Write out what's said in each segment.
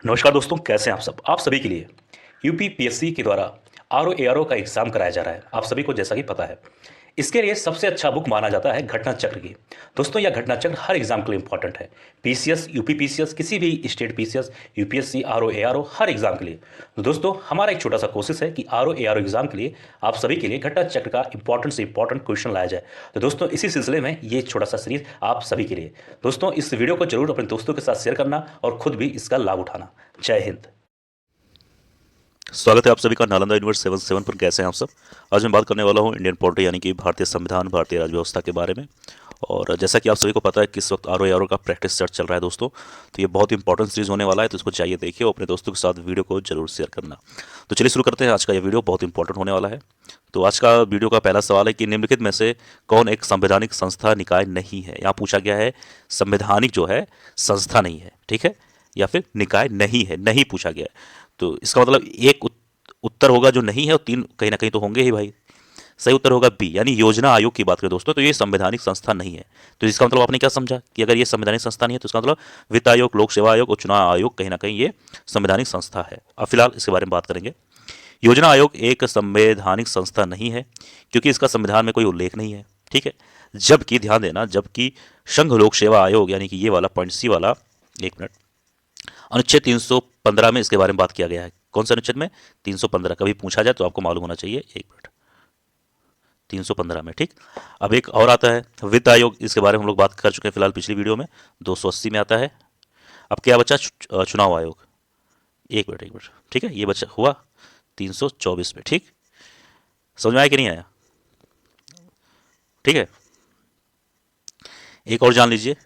नमस्कार दोस्तों, कैसे हैं आप सब। आप सभी के लिए यूपीपीएससी के द्वारा आरओ एआरओ का एग्जाम कराया जा रहा है। आप सभी को जैसा कि पता है, इसके लिए सबसे अच्छा बुक माना जाता है घटना चक्र की। दोस्तों, यह घटना चक्र हर एग्जाम के लिए इंपॉर्टेंट है। पीसीएस, यूपीपीसीएस, किसी भी state PCS, UPSC, RO ARO, हर एग्जाम के लिए। तो दोस्तों, हमारा एक छोटा सा कोशिश है कि आरओ एआरओ एग्जाम के लिए आप सभी के लिए घटना चक्र का इंपॉर्टेंट से इंपॉर्टेंट क्वेश्चन लाया जाए। तो दोस्तों, इसी सिलसिले में ये छोटा सा सीरीज आप सभी के लिए। दोस्तों, इस वीडियो को जरूर अपने दोस्तों के साथ शेयर करना और खुद भी इसका लाभ उठाना। जय हिंद। स्वागत है आप सभी का नालंदा यूनिवर्स 77 पर। कैसे हैं आप सब। आज मैं बात करने वाला हूं इंडियन पॉलिटी यानी कि भारतीय संविधान, भारतीय राज्य व्यवस्था के बारे में। और जैसा कि आप सभी को पता है कि इस वक्त आरओ का प्रैक्टिस सेट चल रहा है दोस्तों, तो ये बहुत इंपॉर्टेंट सीरीज होने वाला है, तो इसको चाहिए देखिए और अपने दोस्तों के साथ वीडियो को जरूर शेयर करना। तो चलिए शुरू करते हैं। आज का ये वीडियो बहुत इंपॉर्टेंट होने वाला है। तो आज का वीडियो का पहला सवाल है कि निम्नलिखित में से कौन एक संवैधानिक संस्था निकाय नहीं है। यहाँ पूछा गया है संवैधानिक जो है संस्था नहीं है, ठीक है, या फिर निकाय नहीं है, नहीं पूछा गया है। तो इसका मतलब एक उत्तर होगा जो नहीं है, और तीन कहीं ना कहीं तो होंगे ही भाई। सही उत्तर होगा बी, यानी योजना आयोग की बात करें दोस्तों तो ये संवैधानिक संस्था नहीं है। तो इसका मतलब आपने क्या समझा कि अगर ये संवैधानिक संस्था नहीं है तो इसका मतलब वित्त आयोग, लोक सेवा आयोग और चुनाव आयोग कहीं ना कहीं ये संवैधानिक संस्था है। अब फिलहाल इसके बारे में बात करेंगे। योजना आयोग एक संवैधानिक संस्था नहीं है क्योंकि इसका संविधान में कोई उल्लेख नहीं है, ठीक है। जबकि ध्यान देना, जबकि संघ लोक सेवा आयोग यानी कि ये वाला पॉइंट सी वाला, एक मिनट, अनुच्छेद 315 में इसके बारे में बात किया गया है। कौन सा अनुच्छेद में? 315। कभी पूछा जाए तो आपको मालूम होना चाहिए। एक मिनट, 315 में, ठीक। अब एक और आता है वित्त आयोग, इसके बारे में हम लोग बात कर चुके हैं फिलहाल पिछली वीडियो में, 280 में आता है। अब क्या बचा? चुनाव आयोग। एक मिनट एक मिनट, ठीक है, ये बचा हुआ 324 में, ठीक। समझ में आया कि नहीं आया? ठीक है। एक और जान लीजिए,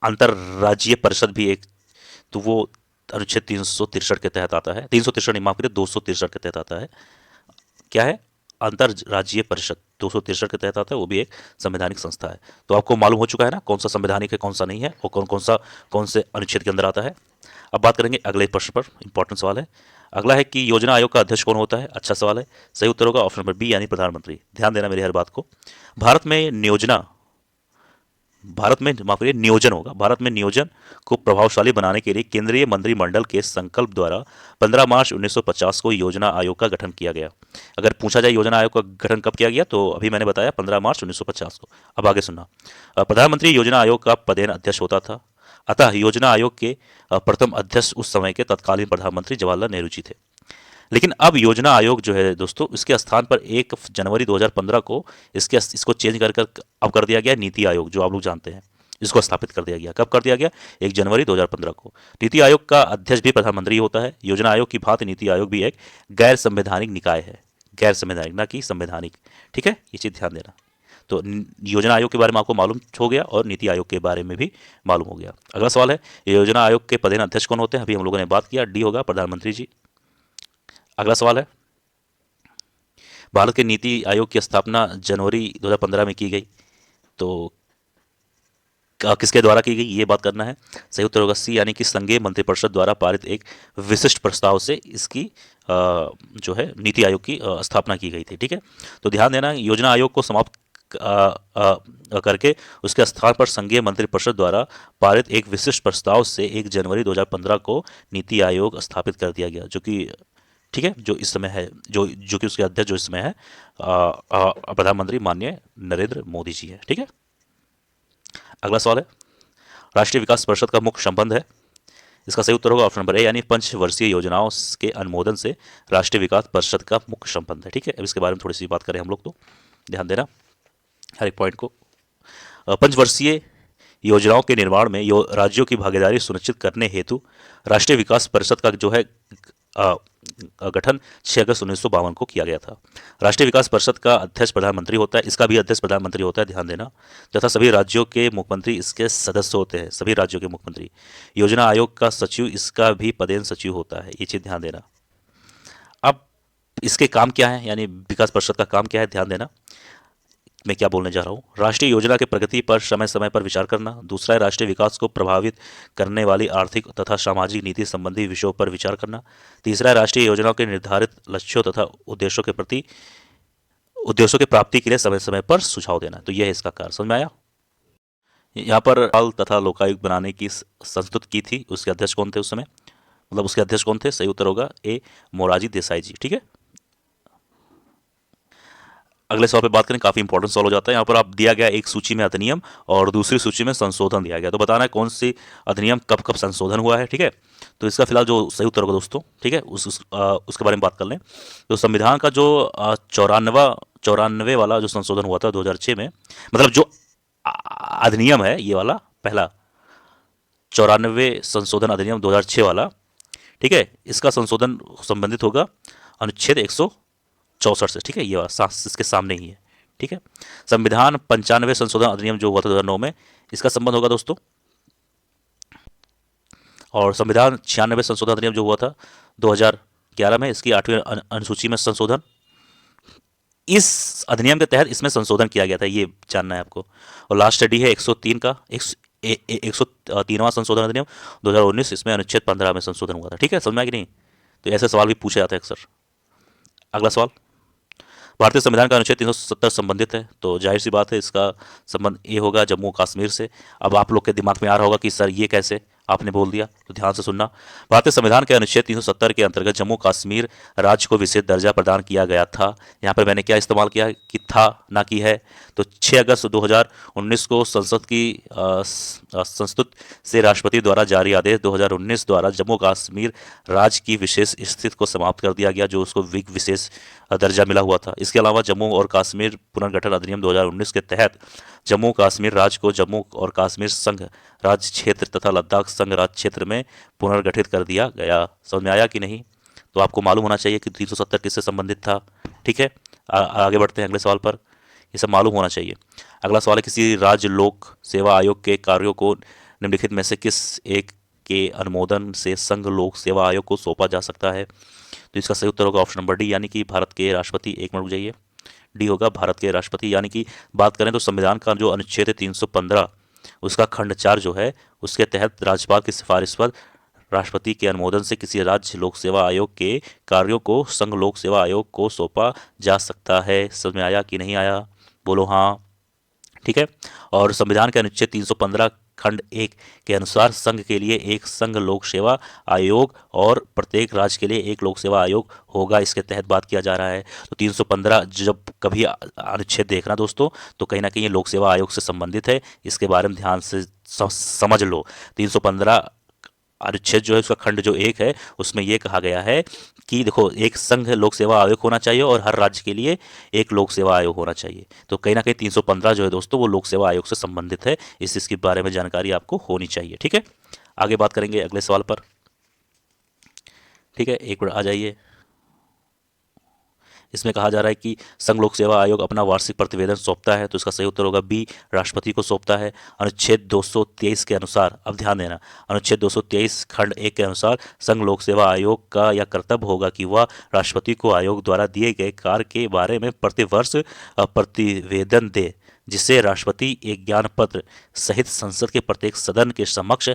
अंतरराज्यीय परिषद भी एक, तो वो अनुच्छेद 363 के तहत आता है। 363 नहीं, माफ करिए, 263 के तहत आता है। क्या है? अंतरराज्यीय परिषद 263 के तहत आता है, वो भी एक संवैधानिक संस्था है। तो आपको मालूम हो चुका है ना कौन सा संवैधानिक है, कौन सा नहीं है, और कौन से अनुच्छेद के अंदर आता है। अब बात करेंगे अगले प्रश्न पर। इंपॉर्टेंट सवाल है अगला, है कि योजना आयोग का अध्यक्ष कौन होता है। अच्छा सवाल है। सही उत्तर होगा ऑप्शन नंबर बी, यानी प्रधानमंत्री। ध्यान देना मेरी हर बात को। भारत में नियोजना भारत में माफ करिए नियोजन होगा। भारत में नियोजन को प्रभावशाली बनाने के लिए केंद्रीय मंत्रिमंडल के संकल्प द्वारा 15 मार्च 1950 को योजना आयोग का गठन किया गया। अगर पूछा जाए योजना आयोग का गठन कब किया गया, तो अभी मैंने बताया 15 मार्च 1950 को। अब आगे सुनना। प्रधानमंत्री योजना आयोग का पदेन अध्यक्ष होता था। अतः योजना आयोग के प्रथम अध्यक्ष उस समय के तत्कालीन प्रधानमंत्री जवाहरलाल नेहरू जी थे। लेकिन अब योजना आयोग जो है दोस्तों, इसके स्थान पर 1 जनवरी 2015 को इसको चेंज कर अब कर दिया गया नीति आयोग, जो आप लोग जानते हैं। इसको स्थापित कर दिया गया। कब कर दिया गया? 1 जनवरी 2015 को। नीति आयोग का अध्यक्ष भी प्रधानमंत्री होता है। योजना आयोग की भांति नीति आयोग भी एक गैर संवैधानिक निकाय है। गैर संवैधानिक, ना कि संवैधानिक, ठीक है, ये चीज ध्यान देना। तो योजना आयोग के बारे में आपको मालूम हो गया और नीति आयोग के बारे में भी मालूम हो गया। अगला सवाल है योजना आयोग के पदेन अध्यक्ष कौन होते हैं। अभी हम लोगों ने बात किया, डी होगा प्रधानमंत्री जी। अगला सवाल है, भारत के नीति आयोग की स्थापना जनवरी 2015 में की गई, तो किसके द्वारा की गई, ये बात करना है। सही उत्तर होगा सी, यानी कि संघीय मंत्रिपरिषद द्वारा पारित एक विशिष्ट प्रस्ताव से इसकी जो है नीति आयोग की स्थापना की गई थी, ठीक है। तो ध्यान देना, योजना आयोग को समाप्त करके उसके स्थान पर संघीय मंत्रिपरिषद द्वारा पारित एक विशिष्ट प्रस्ताव से 1 जनवरी 2015 को नीति आयोग स्थापित कर दिया गया, जो कि, ठीक है, जो इस समय है, जो कि उसके अध्यक्ष जो इस समय है प्रधानमंत्री माननीय नरेंद्र मोदी जी है, ठीक है। अगला सवाल है, राष्ट्रीय विकास परिषद का मुख्य संबंध है। इसका सही उत्तर होगा ऑप्शन नंबर ए, यानी पंचवर्षीय योजनाओं के अनुमोदन से राष्ट्रीय विकास परिषद का मुख्य संबंध है, ठीक है। अब इसके बारे में थोड़ी सी बात करें हम लोग, तो ध्यान देना हर एक पॉइंट को। पंचवर्षीय योजनाओं के निर्माण में राज्यों की भागीदारी सुनिश्चित करने हेतु राष्ट्रीय विकास परिषद का जो है गठन 6 अगस्त 1952 को किया गया था। राष्ट्रीय विकास परिषद का अध्यक्ष प्रधानमंत्री होता है। इसका भी अध्यक्ष प्रधानमंत्री होता है, ध्यान देना, तथा सभी राज्यों के मुख्यमंत्री इसके सदस्य होते हैं। सभी राज्यों के मुख्यमंत्री। योजना आयोग का सचिव इसका भी पदेन सचिव होता है, ये चीज ध्यान देना। अब इसके काम क्या है, यानी विकास परिषद का काम क्या है, ध्यान देना मैं क्या बोलने जा रहा हूँ। राष्ट्रीय योजना की प्रगति पर समय समय पर विचार करना। दूसरा है राष्ट्रीय विकास को प्रभावित करने वाली आर्थिक तथा सामाजिक नीति संबंधी विषयों पर विचार करना। तीसरा है राष्ट्रीय योजनाओं के निर्धारित लक्ष्यों तथा उद्देश्यों की प्राप्ति के लिए समय समय पर सुझाव देना। तो यह है इसका कार्य। समझ में आया? यहाँ पर राज्यपाल तथा लोकायुक्त बनाने की संस्तुत की थी। उसके अध्यक्ष कौन थे उस समय, मतलब उसके अध्यक्ष कौन थे? सही उत्तर होगा ए मोरारजी देसाई जी। ठीक है, अगले सवाल पे बात करें, काफी इंपॉर्टेंट सवाल हो जाता है। यहाँ पर आप दिया गया एक सूची में अधिनियम और दूसरी सूची में संशोधन दिया गया, तो बताना है कौन सी अधिनियम कब कब संशोधन हुआ है। ठीक है, तो इसका फिलहाल जो सही उत्तर होगा दोस्तों, ठीक है, उसके बारे में बात कर लें। तो संविधान का जो 94 वाला जो संशोधन हुआ था 2006 में, मतलब जो अधिनियम है ये वाला पहला 94 संशोधन अधिनियम 2006 वाला, ठीक है, इसका संशोधन संबंधित होगा अनुच्छेद 164 से। ठीक है, ये वाला इसके सामने ही है। ठीक है, संविधान 95 संशोधन अधिनियम जो हुआ था 2009 में, इसका संबंध होगा दोस्तों। और संविधान 96 संशोधन अधिनियम जो हुआ था 2011 में, इसकी 8वीं अनुसूची में संशोधन, इस अधिनियम के तहत इसमें संशोधन किया गया था, ये जानना है आपको। और लास्ट स्टडी है 103 का 103वां संशोधन अधिनियम 2019, इसमें अनुच्छेद 15 में संशोधन हुआ था। ठीक है, समझ में आया कि नहीं? तो ऐसे सवाल भी पूछे जाते हैं अक्सर। अगला सवाल, भारतीय संविधान का अनुच्छेद 370 संबंधित है, तो जाहिर सी बात है इसका संबंध ये होगा जम्मू कश्मीर से। अब आप लोग के दिमाग में आ रहा होगा कि सर ये कैसे आपने बोल दिया, तो ध्यान से सुनना। भारतीय संविधान के अनुच्छेद 370 के अंतर्गत जम्मू कश्मीर राज्य को विशेष दर्जा प्रदान किया गया था। यहाँ पर मैंने क्या इस्तेमाल किया कि था ना कि है। तो 6 अगस्त 2019 को संसद से राष्ट्रपति द्वारा जारी आदेश 2019 द्वारा जम्मू कश्मीर राज्य की विशेष स्थिति को समाप्त कर दिया गया, जो उसको विशेष दर्जा मिला हुआ था। इसके अलावा जम्मू और कश्मीर पुनर्गठन अधिनियम 2019 के तहत जम्मू कश्मीर राज्य को जम्मू और कश्मीर संघ राज्य क्षेत्र तथा लद्दाख संघ राज्य क्षेत्र में पुनर्गठित कर दिया गया। समझ में आया कि नहीं? तो आपको मालूम होना चाहिए कि 370 किससे संबंधित था। ठीक है, आगे बढ़ते हैं अगले सवाल पर, ये सब मालूम होना चाहिए। अगला सवाल है, किसी राज्य लोक सेवा आयोग के कार्यों को निम्नलिखित में से किस एक के अनुमोदन से संघ लोक सेवा आयोग को सौंपा जा सकता है? तो इसका सही उत्तर होगा ऑप्शन नंबर डी, यानी कि भारत के राष्ट्रपति। एक मिनट रुक जाइए, डी होगा भारत के राष्ट्रपति। यानी कि बात करें तो संविधान का जो अनुच्छेद 315 उसका खंड 4 जो है, उसके तहत राज्यपाल की सिफारिश पर राष्ट्रपति के अनुमोदन से किसी राज्य लोक सेवा आयोग के कार्यों को संघ लोक सेवा आयोग को सौंपा जा सकता है। समझ में आया कि नहीं आया? बोलो हाँ। ठीक है, और संविधान के अनुच्छेद 315 खंड 1 के अनुसार संघ के लिए एक संघ लोक सेवा आयोग और प्रत्येक राज्य के लिए एक लोक सेवा आयोग होगा, इसके तहत बात किया जा रहा है। तो 315 जब कभी अनुच्छेद देखना दोस्तों, तो कहीं ना कहीं ये लोक सेवा आयोग से संबंधित है, इसके बारे में ध्यान से समझ लो। 315 अनुच्छेद जो है उसका खंड जो 1 है, उसमें यह कहा गया है कि देखो एक संघ लोक सेवा आयोग होना चाहिए और हर राज्य के लिए एक लोक सेवा आयोग होना चाहिए। तो कहीं ना कहीं 315 जो है दोस्तों वो लोक सेवा आयोग से संबंधित है, इसके बारे में जानकारी आपको होनी चाहिए। ठीक है, आगे बात करेंगे अगले सवाल पर। ठीक है, एक मिनट आ जाइए। इसमें कहा जा रहा है कि संघ लोक सेवा आयोग अपना वार्षिक प्रतिवेदन सौंपता है, तो इसका सही उत्तर होगा बी, राष्ट्रपति को सौंपता है। अनुच्छेद 223 के अनुसार, अब ध्यान देना, अनुच्छेद 223 खंड 1 के अनुसार संघ लोक सेवा आयोग का यह कर्तव्य होगा कि वह राष्ट्रपति को आयोग द्वारा दिए गए कार्य के बारे में प्रतिवर्ष प्रतिवेदन दे, जिसे राष्ट्रपति एक ज्ञान पत्र सहित संसद के प्रत्येक सदन के समक्ष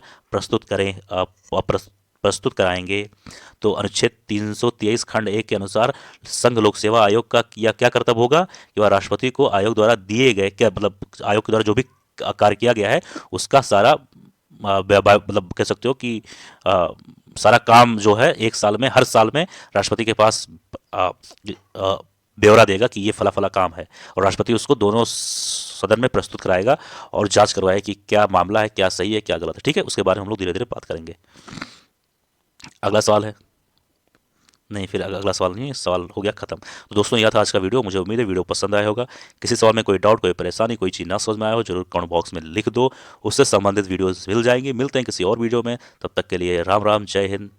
प्रस्तुत कराएंगे। तो अनुच्छेद 323 खंड 1 के अनुसार संघ लोक सेवा आयोग का क्या कर्तव्य होगा कि वह राष्ट्रपति को आयोग द्वारा दिए गए, क्या मतलब आयोग के द्वारा जो भी कार्य किया गया है उसका सारा मतलब कह सकते हो कि सारा काम जो है एक साल में, हर साल में राष्ट्रपति के पास ब्यौरा देगा कि ये फला फला काम है, और राष्ट्रपति उसको दोनों सदन में प्रस्तुत कराएगा और जांच करवाएगा कि क्या मामला है, क्या सही है, क्या गलत है। ठीक है, उसके बारे में हम लोग धीरे धीरे बात करेंगे। अगला सवाल है, नहीं फिर अगला सवाल नहीं है, सवाल हो गया खत्म। तो दोस्तों यह था आज का वीडियो, मुझे उम्मीद है वीडियो पसंद आया होगा। किसी सवाल में कोई डाउट, कोई परेशानी, कोई चीज़ ना समझ में आया हो, जरूर कमेंट बॉक्स में लिख दो, उससे संबंधित वीडियोस मिल जाएंगे। मिलते हैं किसी और वीडियो में, तब तक के लिए राम राम, जय हिंद।